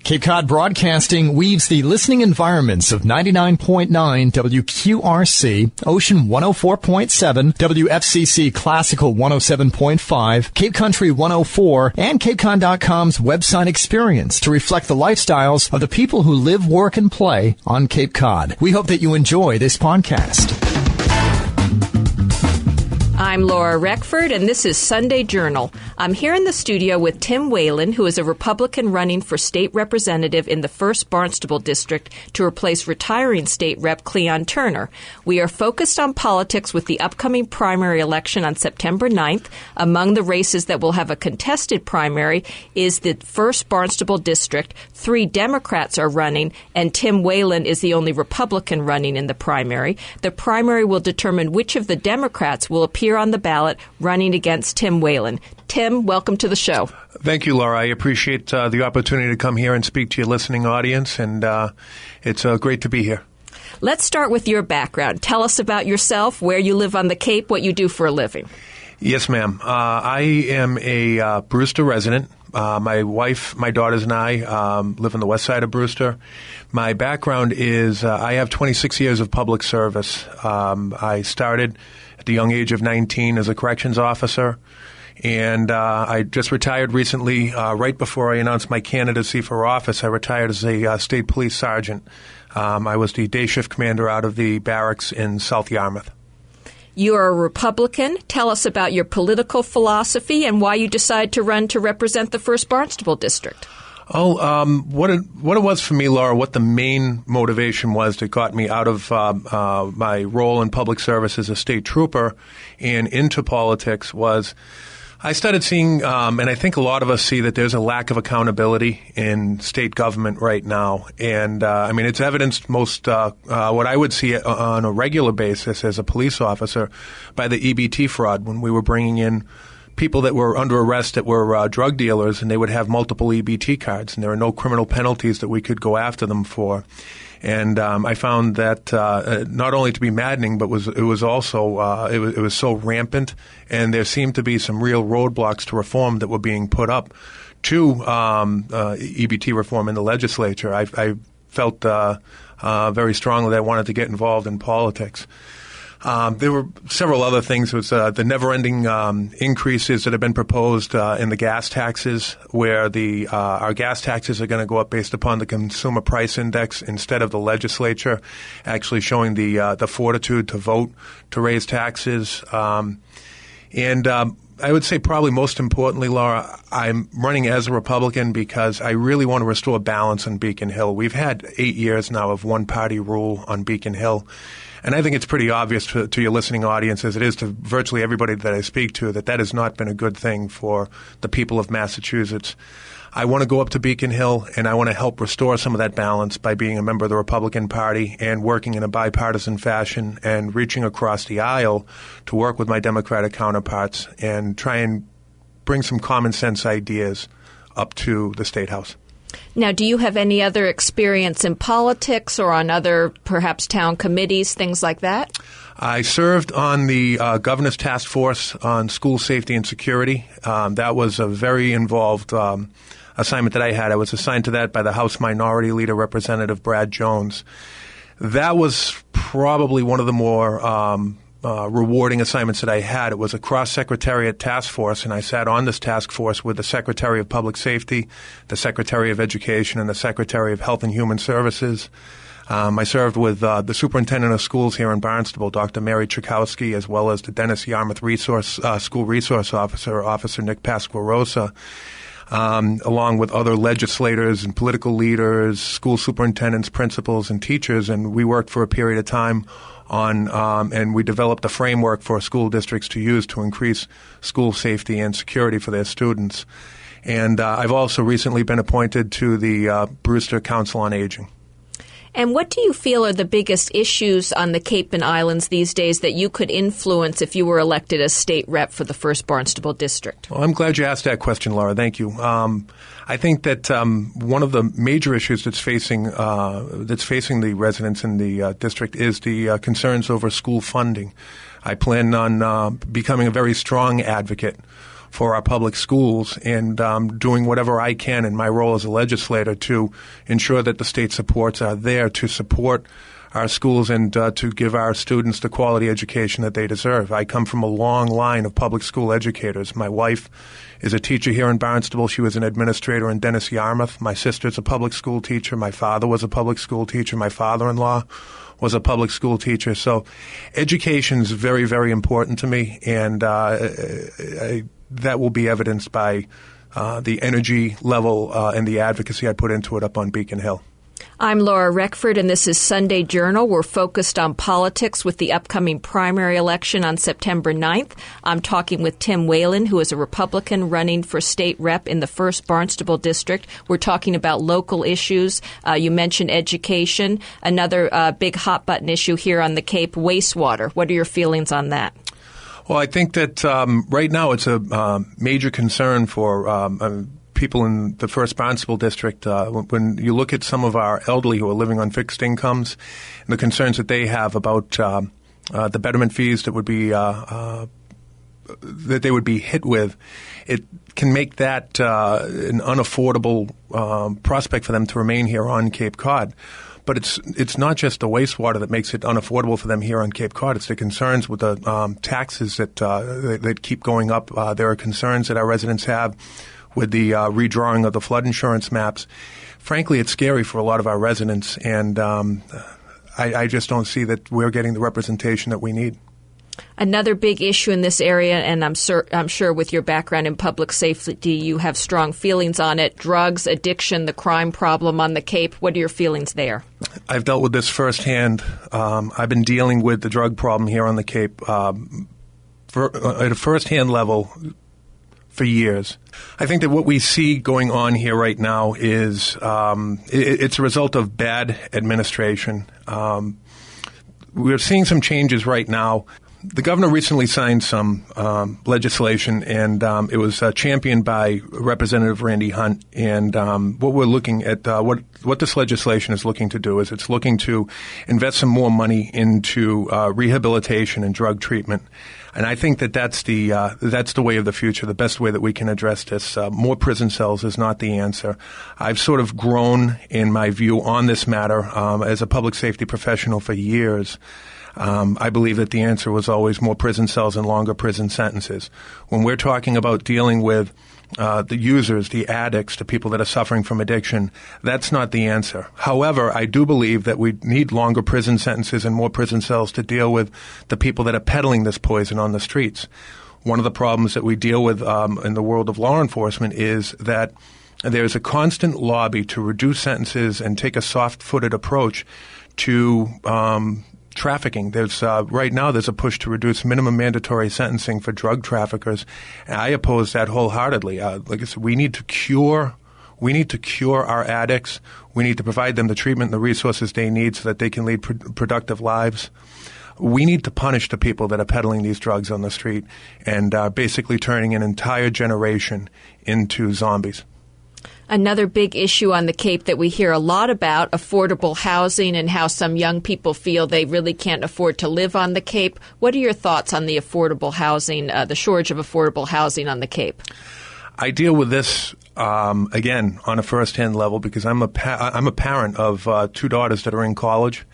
Cape Cod Broadcasting weaves the listening environments of 99.9 WQRC, Ocean 104.7, WFCC Classical 107.5, Cape Country 104, and CapeCon.com's website experience to reflect the lifestyles of the people who live, work, and play on Cape Cod. We hope that you enjoy this podcast. I'm Laura Reckford, and this is Sunday Journal. I'm here in the studio with Tim Whelan, who is a Republican running for state representative in the 1st Barnstable District to replace retiring state rep Cleon Turner. We are focused on politics with the upcoming primary election on September 9th. Among the races that will have a contested primary is the 1st Barnstable District. 3 Democrats are running, and Tim Whelan is the only Republican running in the primary. The primary will determine which of the Democrats will appear on the ballot running against Tim Whelan. Tim, welcome to the show. Thank you, Laura. I appreciate the opportunity to come here and speak to your listening audience, and it's great to be here. Let's start with your background. Tell us about yourself, where you live on the Cape, what you do for a living. Yes, ma'am. I am a Brewster resident. My wife, my daughters, and I live on the west side of Brewster. My background is I have 26 years of public service. I started at the young age of 19 as a corrections officer, and I just retired recently. Right before I announced my candidacy for office, I retired as a state police sergeant. I was the day shift commander out of the barracks in South Yarmouth. You are a Republican. Tell us about your political philosophy and why you decided to run to represent the 1st Barnstable District. What it was for me, Laura, what the main motivation was that got me out of my role in public service as a state trooper and into politics was I started seeing, and I think a lot of us see, that there's a lack of accountability in state government right now. And, it's evidenced most, what I would see on a regular basis as a police officer by the EBT fraud when we were bringing in people that were under arrest that were drug dealers, and they would have multiple EBT cards, and there were no criminal penalties that we could go after them for. And I found that not only to be maddening, but it was also it was so rampant, and there seemed to be some real roadblocks to reform that were being put up to EBT reform in the legislature. I felt very strongly that I wanted to get involved in politics. There were several other things. It was the never-ending increases that have been proposed in the gas taxes, where our gas taxes are going to go up based upon the consumer price index instead of the legislature actually showing the fortitude to vote to raise taxes. I would say probably most importantly, Laura, I'm running as a Republican because I really want to restore balance on Beacon Hill. We've had 8 years now of one-party rule on Beacon Hill. And I think it's pretty obvious to your listening audience, as it is to virtually everybody that I speak to, that has not been a good thing for the people of Massachusetts. I want to go up to Beacon Hill, and I want to help restore some of that balance by being a member of the Republican Party and working in a bipartisan fashion and reaching across the aisle to work with my Democratic counterparts and try and bring some common sense ideas up to the State House. Now, do you have any other experience in politics or on other, perhaps, town committees, things like that? I served on the Governor's Task Force on School Safety and Security. That was a very involved assignment that I had. I was assigned to that by the House Minority Leader, Representative Brad Jones. That was probably one of the more rewarding assignments that I had. It was a cross-secretariat task force, and I sat on this task force with the Secretary of Public Safety, the Secretary of Education, and the Secretary of Health and Human Services. I served with the Superintendent of Schools here in Barnstable, Dr. Mary Chakowski, as well as the Dennis Yarmouth School Resource Officer, Officer Nick Pasquarosa, along with other legislators and political leaders, school superintendents, principals, and teachers. And we worked for a period of time on and we developed a framework for school districts to use to increase school safety and security for their students. And I've also recently been appointed to the Brewster Council on Aging. And what do you feel are the biggest issues on the Cape and Islands these days that you could influence if you were elected as state rep for the 1st Barnstable District? Well, I'm glad you asked that question, Laura. Thank you. I think that one of the major issues that's facing the residents in the district is the concerns over school funding. I plan on becoming a very strong advocate for our public schools and doing whatever I can in my role as a legislator to ensure that the state supports are there to support our schools and to give our students the quality education that they deserve. I come from a long line of public school educators. My wife is a teacher here in Barnstable. She was an administrator in Dennis, Yarmouth. My sister's a public school teacher. My father was a public school teacher. My father-in-law was a public school teacher. So education is very, very important to me, and that will be evidenced by the energy level and the advocacy I put into it up on Beacon Hill. I'm Laura Reckford, and this is Sunday Journal. We're focused on politics with the upcoming primary election on September 9th. I'm talking with Tim Whelan, who is a Republican running for state rep in the 1st Barnstable District. We're talking about local issues. You mentioned education. Another big hot-button issue here on the Cape, wastewater. What are your feelings on that? Well, I think that right now it's a major concern for people in the 1st Barnstable District. When you look at some of our elderly who are living on fixed incomes and the concerns that they have about the betterment fees that would be that they would be hit with, it can make that an unaffordable prospect for them to remain here on Cape Cod. But it's not just the wastewater that makes it unaffordable for them here on Cape Cod. It's the concerns with the taxes that keep going up. There are concerns that our residents have with the redrawing of the flood insurance maps. Frankly, it's scary for a lot of our residents, and I just don't see that we're getting the representation that we need. Another big issue in this area, and I'm sure with your background in public safety, you have strong feelings on it, drugs, addiction, the crime problem on the Cape. What are your feelings there? I've dealt with this firsthand. I've been dealing with the drug problem here on the Cape at a firsthand level for years. I think that what we see going on here right now is it's a result of bad administration. We're seeing some changes right now. The governor recently signed some legislation, and it was championed by Representative Randy Hunt. And what we're looking at, what this legislation is looking to do is it's looking to invest some more money into rehabilitation and drug treatment. And I think that that's the way of the future, the best way that we can address this. More prison cells is not the answer. I've sort of grown in my view on this matter as a public safety professional for years. I believe that the answer was always more prison cells and longer prison sentences. When we're talking about dealing with the users, the addicts, the people that are suffering from addiction, that's not the answer. However, I do believe that we need longer prison sentences and more prison cells to deal with the people that are peddling this poison on the streets. One of the problems that we deal with in the world of law enforcement is that there's a constant lobby to reduce sentences and take a soft-footed approach to trafficking. There's right now there's a push to reduce minimum mandatory sentencing for drug traffickers. And I oppose that wholeheartedly. Like I said, we need to cure our addicts. We need to provide them the treatment and the resources they need so that they can lead productive lives. We need to punish the people that are peddling these drugs on the street and basically turning an entire generation into zombies. Another big issue on the Cape that we hear a lot about, affordable housing and how some young people feel they really can't afford to live on the Cape. What are your thoughts on the affordable housing, the shortage of affordable housing on the Cape? I deal with this, again, on a first-hand level because I'm a parent of 2 daughters that are in college.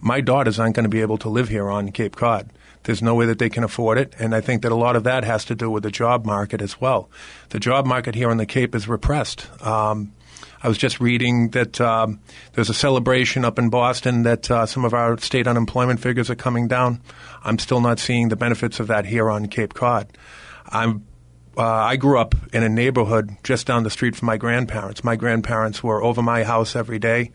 My daughters aren't going to be able to live here on Cape Cod. There's no way that they can afford it, and I think that a lot of that has to do with the job market as well. The job market here on the Cape is repressed. I was just reading that there's a celebration up in Boston that some of our state unemployment figures are coming down. I'm still not seeing the benefits of that here on Cape Cod. I grew up in a neighborhood just down the street from my grandparents. My grandparents were over my house every day.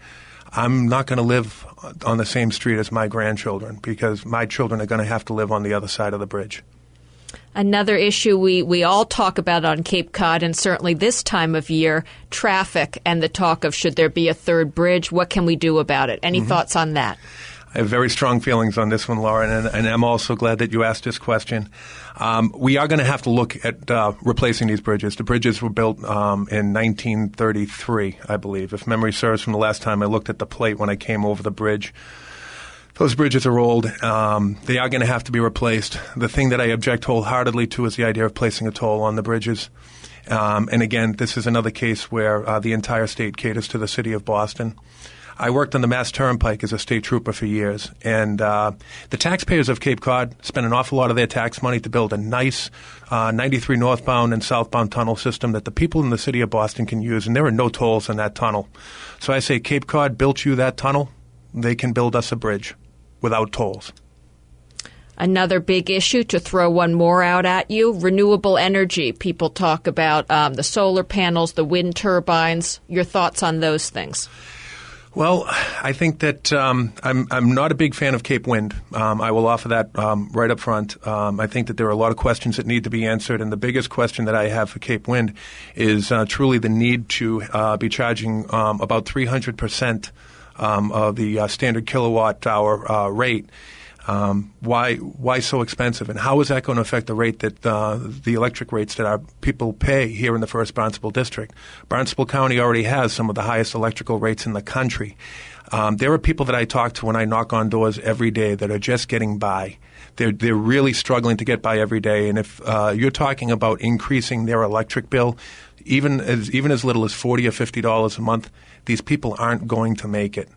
I'm not going to live on the same street as my grandchildren because my children are going to have to live on the other side of the bridge. Another issue we all talk about on Cape Cod, and certainly this time of year, traffic and the talk of should there be a third bridge. What can we do about it? Any thoughts on that? I have very strong feelings on this one, Laura, and I'm also glad that you asked this question. We are going to have to look at replacing these bridges. The bridges were built in 1933, I believe, if memory serves from the last time I looked at the plate when I came over the bridge. Those bridges are old. They are going to have to be replaced. The thing that I object wholeheartedly to is the idea of placing a toll on the bridges. And again, this is another case where the entire state caters to the city of Boston. I worked on the Mass Turnpike as a state trooper for years, and the taxpayers of Cape Cod spent an awful lot of their tax money to build a nice 93 northbound and southbound tunnel system that the people in the city of Boston can use, and there are no tolls in that tunnel. So I say, Cape Cod built you that tunnel, they can build us a bridge without tolls. Another big issue, to throw one more out at you, renewable energy. People talk about the solar panels, the wind turbines. Your thoughts on those things? Well, I think that I'm not a big fan of Cape Wind. I will offer that right up front. I think that there are a lot of questions that need to be answered, and the biggest question that I have for Cape Wind is truly the need to be charging about 300% of the standard kilowatt hour rate. Why so expensive, and how is that going to affect the rate that the electric rates that our people pay here in the First Barnstable District? Barnstable County already has some of the highest electrical rates in the country. There are people that I talk to when I knock on doors every day that are just getting by. They're really struggling to get by every day, and if you're talking about increasing their electric bill, even as little as $40 or $50 a month, these people aren't going to make it.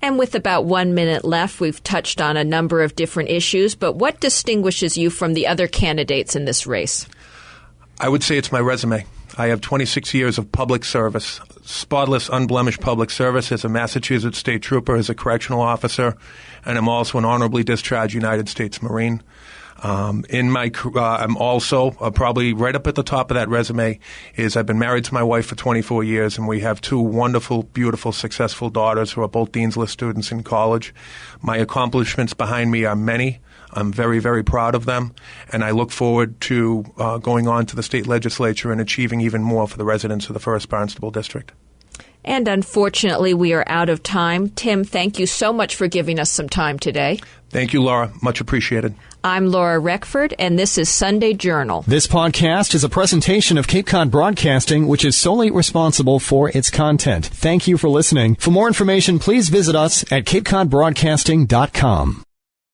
And with about 1 minute left, we've touched on a number of different issues, but what distinguishes you from the other candidates in this race? I would say it's my resume. I have 26 years of public service, spotless, unblemished public service as a Massachusetts State Trooper, as a correctional officer, and I'm also an honorably discharged United States Marine. I'm also probably right up at the top of that resume is I've been married to my wife for 24 years, and we have two wonderful, beautiful, successful daughters who are both Dean's List students in college. My accomplishments behind me are many. I'm very, very proud of them, and I look forward to going on to the state legislature and achieving even more for the residents of the First Barnstable District. And unfortunately, we are out of time. Tim, thank you so much for giving us some time today. Thank you, Laura. Much appreciated. I'm Laura Reckford, and this is Sunday Journal. This podcast is a presentation of Cape Cod Broadcasting, which is solely responsible for its content. Thank you for listening. For more information, please visit us at capecodbroadcasting.com.